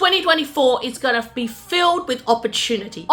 2024 is going to be filled with opportunity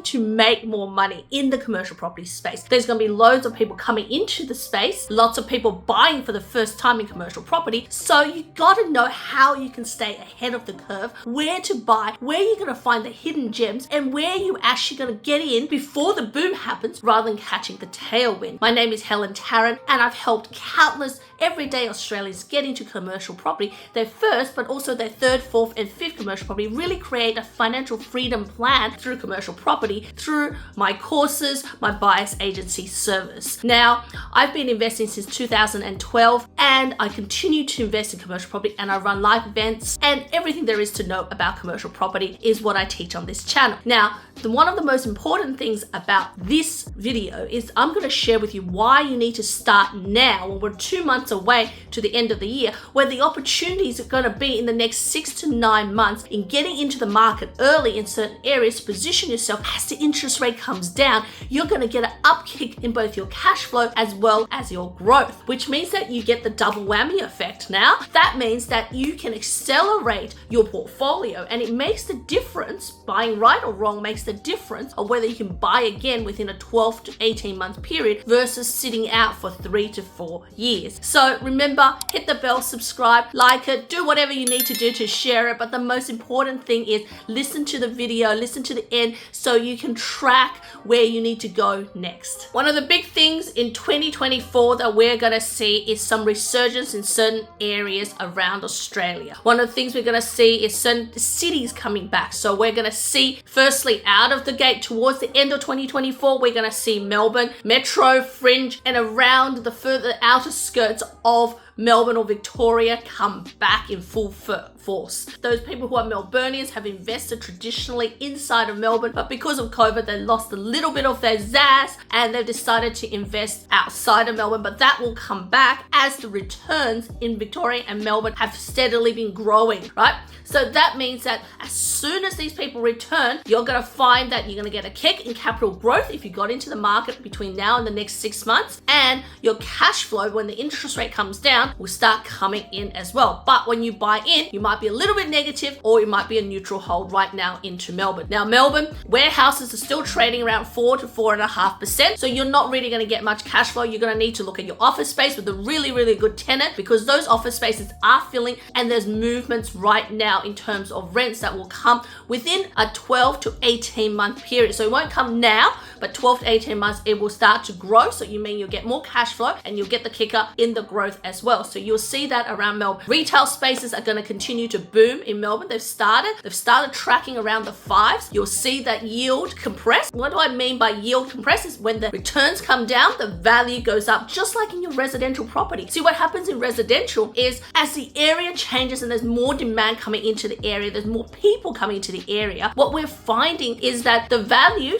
to make more money in the commercial property space. There's going to be loads of people coming into the space, lots of people buying for the first time in commercial property. So you got to know how you can stay ahead of the curve, where to buy, where you're going to find the hidden gems, and where you actually going to get in before the boom happens rather than catching the tailwind. My name is Helen Tarrant, and I've helped countless everyday Australians get into commercial property, their first, but also their third, fourth, and fifth commercial property, really create a financial freedom plan through commercial property through my courses, my buyer's agency service. Now, I've been investing since 2012, and I continue to invest in commercial property, and I run live events, and everything there is to know about commercial property is what I teach on this channel. Now, one of the most important things about this video is I'm going to share with you why you need to start now when we're 2 months away to the end of the year, where the opportunities are going to be in the next 6 to 9 months in getting into the market early in certain areas to position yourself. As the interest rate comes down, you're going to get an upkick in both your cash flow as well as your growth, which means that you get the double whammy effect. Now, that means that you can accelerate your portfolio, and it makes the difference. Buying right or wrong makes the difference of whether you can buy again within a 12 to 18 month period versus sitting out for 3 to 4 years. So remember, hit the bell, subscribe, like it, do whatever you need to do to share it. But the most important thing is listen to the video, listen to the end so you can track where you need to go next. One of the big things in 2024 that we're going to see is some resurgence in certain areas around Australia. One of the things we're going to see is certain cities coming back. So we're going to see, firstly, out of the gate towards the end of 2024, we're going to see Melbourne, Metro, Fringe, and around the further outer skirts of Melbourne or Victoria come back in full force. Those people who are Melburnians have invested traditionally inside of Melbourne, but because of COVID, they lost a little bit of their zazz and they've decided to invest outside of Melbourne, but that will come back as the returns in Victoria and Melbourne have steadily been growing, right? So that means that as soon as these people return, you're going to find that you're going to get a kick in capital growth if you got into the market between now and the next 6 months, and your cash flow when the interest rate comes down will start coming in as well. But when you buy in, you might be a little bit negative, or you might be a neutral hold right now into Melbourne. Now, Melbourne, warehouses are still trading around 4 to 4.5%. So you're not really going to get much cash flow. You're going to need to look at your office space with a really, really good tenant, because those office spaces are filling, and there's movements right now in terms of rents that will come within a 12 to 18 month period. So it won't come now, but 12 to 18 months, it will start to grow. So you mean you'll get more cash flow and you'll get the kicker in the growth as well. So you'll see that around Melbourne. Retail spaces are going to continue to boom in Melbourne. They've started tracking around the 5s. You'll see that yield compress. What do I mean by yield compress? Is when the returns come down, the value goes up, just like in your residential property. See, what happens in residential is as the area changes and there's more demand coming into the area, there's more people coming into the area, what we're finding is that the value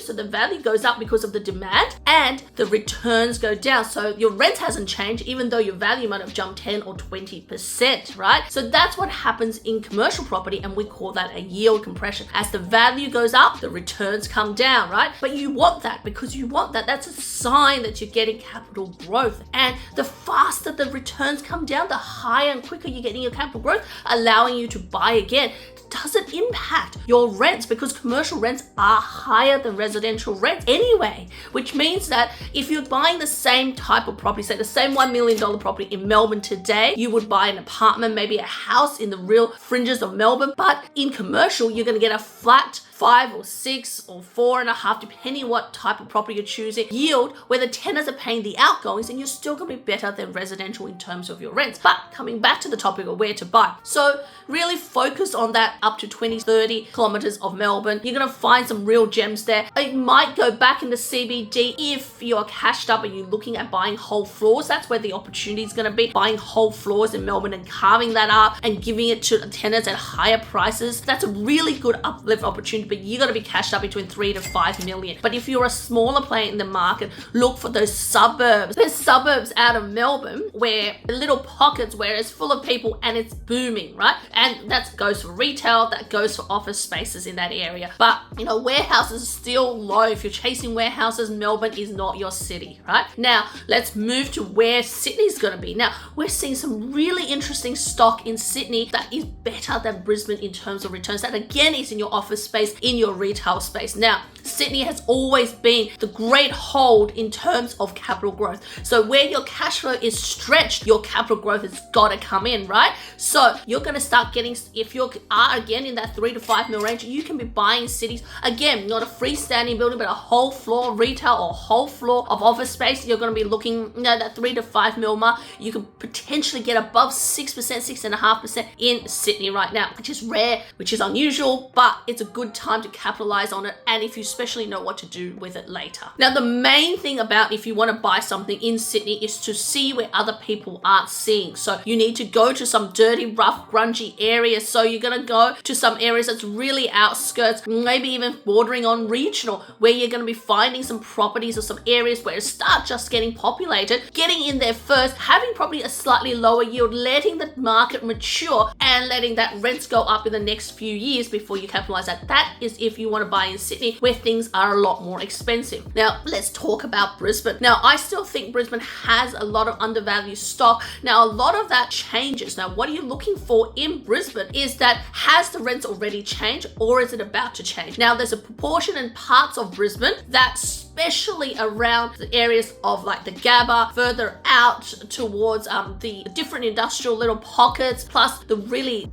goes up because of the demand, and the returns go down. So your rent hasn't changed, even though your value might have jumped 10 or 20%, right? So that's what happens in commercial property, and we call that a yield compression. As the value goes up, the returns come down, right? But you want that, because you want that. That's a sign that you're getting capital growth. And the faster the returns come down, the higher and quicker you're getting your capital growth, allowing you to buy again. Doesn't impact your rents, because commercial rents are higher than residential rents anyway, which means that if you're buying the same type of property, say the same $1 million property in Melbourne today, you would buy an apartment, maybe a house in the real fringes of Melbourne, but in commercial, you're going to get a flat 5 or 6 or 4.5, depending what type of property you're choosing, yield where the tenants are paying the outgoings, and you're still going to be better than residential in terms of your rents. But coming back to the topic of where to buy. So really focus on that up to 20, 30 kilometers of Melbourne. You're going to find some real gems there. It might go back into CBD if you're cashed up and you're looking at buying whole floors. That's where the opportunity is going to be, buying whole floors in Melbourne and carving that up and giving it to tenants at higher prices. That's a really good uplift opportunity, but you got to be cashed up between 3 to 5 million. But if you're a smaller player in the market, look for those suburbs. There's suburbs out of Melbourne where little pockets where it's full of people and it's booming, right? And that goes for retail, that goes for office spaces in that area. But warehouses are still low. If you're chasing warehouses, Melbourne is not your city, right? Now let's move to where Sydney's going to be. Now we're seeing some really interesting stock in Sydney that is better than Brisbane in terms of returns. That again is in your office space, in your retail space. Now Sydney has always been the great hold in terms of capital growth. So where your cash flow is stretched, your capital growth has got to come in, right? So you're going to start getting, if you are again in that 3 to 5 mil range, you can be buying cities, again, not a freestanding building, but a whole floor of retail or whole floor of office space. You're going to be looking at that 3 to 5 mil mark. You can potentially get above 6%, 6.5% in Sydney right now, which is rare, which is unusual, but it's a good time to capitalize on it. And if you especially know what to do with it later. Now, the main thing about if you want to buy something in Sydney is to see where other people aren't seeing. So you need to go to some dirty, rough, grungy areas. So you're going to go to some areas that's really outskirts, maybe even bordering on regional, where you're going to be finding some properties or some areas where it starts just getting populated, getting in there first, having probably a slightly lower yield, letting the market mature and letting that rents go up in the next few years before you capitalize that. That is if you want to buy in Sydney, where things are a lot more expensive. Now, let's talk about Brisbane. Now, I still think Brisbane has a lot of undervalued stock. Now, a lot of that changes. Now, what are you looking for in Brisbane is that has the rents already changed or is it about to change? Now, there's a proportion in parts of Brisbane that's especially around the areas of like the Gabba, further out towards the different industrial little pockets, plus the really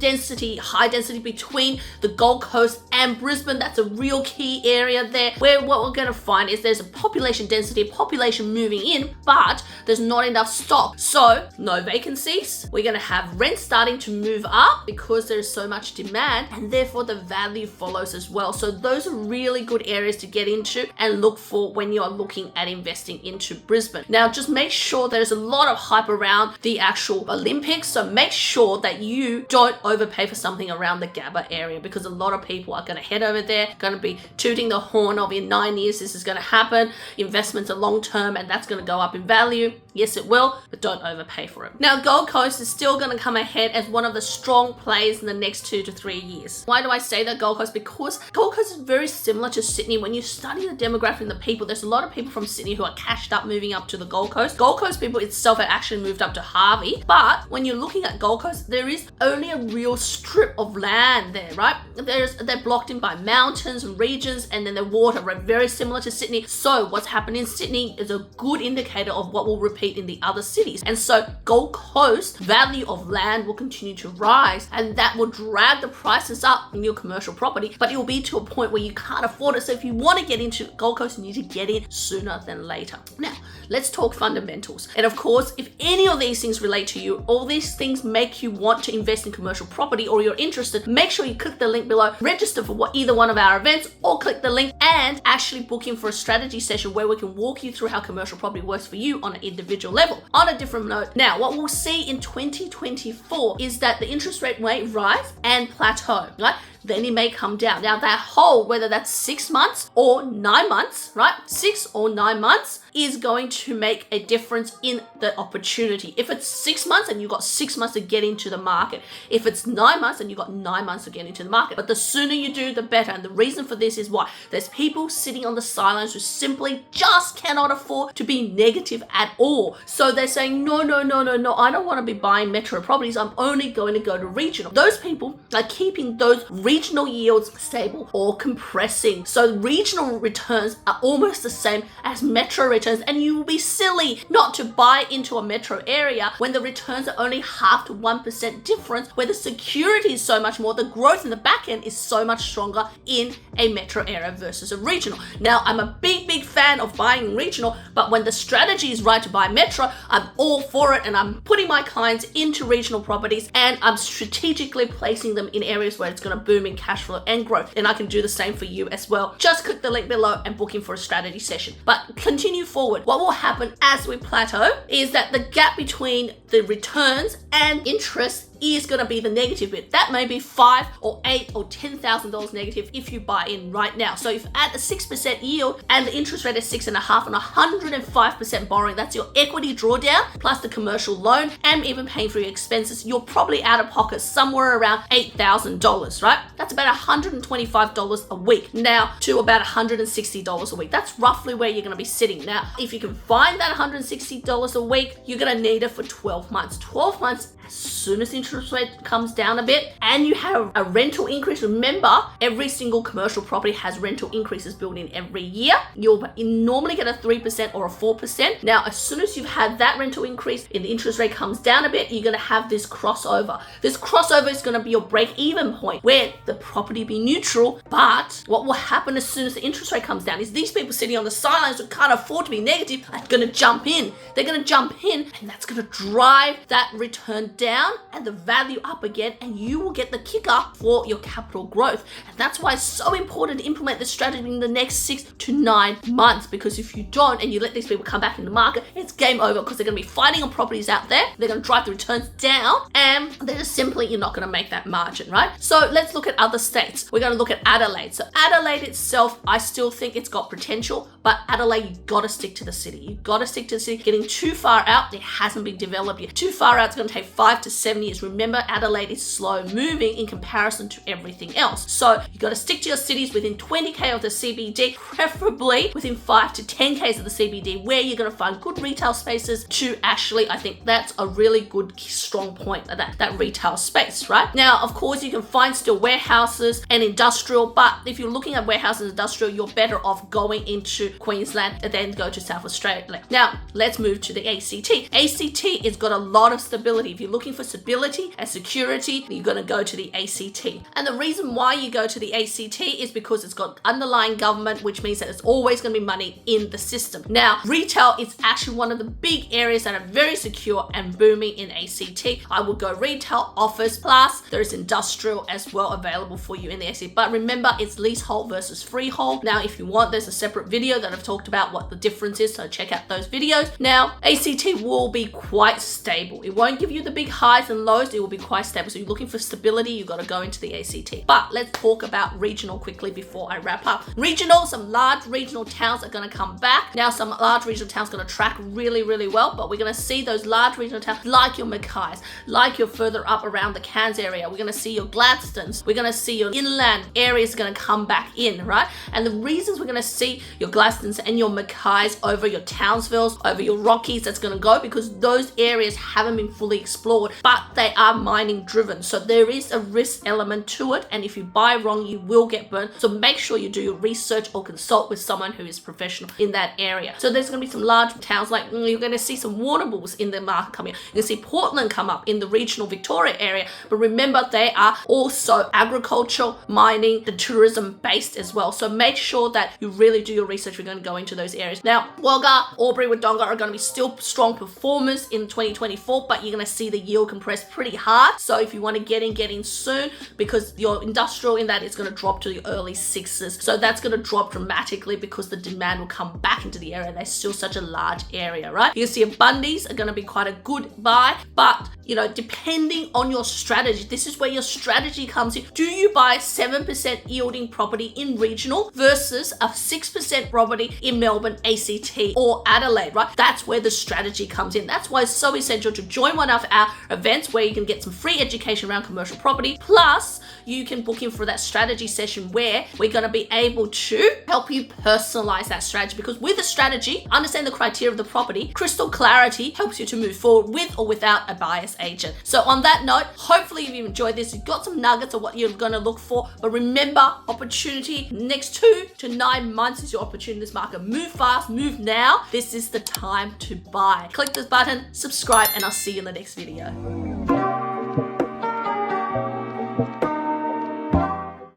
high density between the Gold Coast and Brisbane. That's a real key area there, where what we're going to find is there's a population density, population moving in, but there's not enough stock. So no vacancies. We're going to have rent starting to move up because there's so much demand, and therefore the value follows as well. So those are really good areas to get into and look for when you're looking at investing into Brisbane. Now, just make sure there's a lot of hype around the actual Olympics. So make sure that you don't overpay for something around the Gabba area, because a lot of people are going to head over there, going to be tooting the horn of in 9 years this is going to happen. Investments are long term and that's going to go up in value. Yes, it will, but don't overpay for it. Now, Gold Coast is still going to come ahead as one of the strong plays in the next 2 to 3 years. Why do I say that Gold Coast? Because Gold Coast is very similar to Sydney. When you study the demographic and the people, there's a lot of people from Sydney who are cashed up moving up to the Gold Coast. Gold Coast people itself have actually moved up to Hervey, but when you're looking at Gold Coast, there is only a real strip of land there, right? They're blocked in by mountains and regions, and then the water, right? Very similar to Sydney. So what's happened in Sydney is a good indicator of what will repeat in the other cities. And so Gold Coast value of land will continue to rise, and that will drag the prices up in your commercial property, but it will be to a point where you can't afford it. So if you want to get into Gold Coast, you need to get in sooner than later. Now, let's talk fundamentals. And of course, if any of these things relate to you, all these things make you want to invest in commercial property, or you're interested, make sure you click the link below, register for either one of our events, or click the link and actually book in for a strategy session where we can walk you through how commercial property works for you on an individual level. On a different note, now what we'll see in 2024 is that the interest rate may rise and plateau, right? Then it may come down. Now that hold, whether that's 6 months or 9 months, right? 6 or 9 months is going to make a difference in the opportunity. If it's 6 months and you've got 6 months to get into the market, if it's 9 months and you've got 9 months to get into the market, but the sooner you do, the better. And the reason for this is why there's people sitting on the sidelines who simply just cannot afford to be negative at all. So they're saying, no, I don't want to be buying metro properties. I'm only going to go to regional. Those people are keeping those regional yields stable or compressing. So regional returns are almost the same as metro returns, and you will be silly not to buy into a metro area when the returns are only 0.5 to 1% difference, where the security is so much more, the growth in the back end is so much stronger in a metro area versus a regional. Now, I'm a big fan of buying regional, but when the strategy is right to buy metro, I'm all for it, and I'm putting my clients into regional properties, and I'm strategically placing them in areas where it's going to boom in cash flow and growth. And I can do the same for you as well. Just click the link below and book in for a strategy session. But continue forward. What will happen as we plateau is that the gap between the returns and interest is going to be the negative bit. That may be $5 or $8 or $10,000 negative if you buy in right now. So if at a 6% yield and the interest rate is 6.5 and 105% borrowing, that's your equity drawdown plus the commercial loan and even paying for your expenses, you're probably out of pocket somewhere around $8,000, right? That's about $125 a week now to about $160 a week. That's roughly where you're going to be sitting. Now, if you can find that $160 a week, you're going to need it for 12 months. 12 months, as soon as interest rate comes down a bit and you have a rental increase. Remember, every single commercial property has rental increases built in every year. You'll normally get a 3% or a 4%. Now, as soon as you've had that rental increase and the interest rate comes down a bit, you're going to have this crossover. This crossover is going to be your break-even point where the property be neutral, but what will happen as soon as the interest rate comes down is these people sitting on the sidelines who can't afford to be negative are going to jump in. They're going to jump in, and that's going to drive that return down and the value up again, and you will get the kicker for your capital growth. And that's why it's so important to implement this strategy in the next 6 to 9 months, because if you don't and you let these people come back in the market, it's game over, because they're going to be fighting on properties out there. They're going to drive the returns down, and they're just simply, you're not going to make that margin, right? So let's look at other states. We're going to look at Adelaide. So Adelaide itself, I still think it's got potential, but Adelaide, you got to stick to the city. You got to stick to the city. Getting too far out, it hasn't been developed yet. Too far out, it's going to take 5 to 7 years. Remember, Adelaide is slow moving in comparison to everything else. So you got to stick to your cities within 20k of the CBD, preferably within 5 to 10k's of the CBD, where you're going to find good retail spaces to actually, I think that's a really good, strong point of that retail space, right? Now, of course, you can find still warehouses and industrial, but if you're looking at warehouses and industrial, you're better off going into Queensland and then go to South Australia. Now, let's move to the ACT. ACT has got a lot of stability. If you're looking for stability and security, you're going to go to the ACT. And the reason why you go to the ACT is because it's got underlying government, which means that there's always going to be money in the system. Now, retail is actually one of the big areas that are very secure and booming in ACT. I would go retail, office, plus there's industrial as well available for you in the ACT. But remember, it's leasehold versus freehold. Now, if you want, there's a separate video that I've talked about what the difference is, so check out those videos. Now, ACT will be quite stable. It won't give you the big highs and lows. It will be quite stable. So you're looking for stability, you've got to go into the ACT. But let's talk about regional quickly before I wrap up. Regional, some large regional towns are going to come back. Now, some large regional towns are going to track really, really well, but we're going to see those large regional towns like your Mackays, like your further up around the Cairns area. We're going to see your Gladstones. We're going to see your inland areas going to come back in, right? And the reasons we're going to see your Gladstones and your Mackays over your Townsvilles, over your Rockies, that's going to go because those areas haven't been fully explored, but they are mining driven. So there is a risk element to it. And if you buy wrong, you will get burnt. So make sure you do your research or consult with someone who is professional in that area. So there's going to be some large towns like you're going to see some Warrnambool in the market coming. You're going to see Portland come up in the regional Victoria area. But remember, they are also agricultural, mining, and tourism based as well. So make sure that you really do your research. We're going to go into those areas. Now, Wagga, Albury, Wodonga are going to be still strong performers in 2024, but you're going to see the yield compress pretty hard. So if you want to get in soon, because your industrial in that is going to drop to the early 6s. So that's going to drop dramatically because the demand will come back into the area. They're still such a large area, right? You can see Bundies are going to be quite a good buy, but you know, depending on your strategy, this is where your strategy comes in. Do you buy 7% yielding property in regional versus a 6% property in Melbourne, ACT, or Adelaide, right? That's where the strategy comes in. That's why it's so essential to join one of our events where you can get some free education around commercial property. Plus, you can book in for that strategy session where we're going to be able to help you personalize that strategy, because with a strategy, understand the criteria of the property, crystal clarity helps you to move forward with or without a bias agent. So on that note, hopefully you've enjoyed this. You've got some nuggets of what you're going to look for, but remember, opportunity next 2 to 9 months is your opportunity in this market. Move fast, move now. This is the time to buy. Click this button, subscribe, and I'll see you in the next video.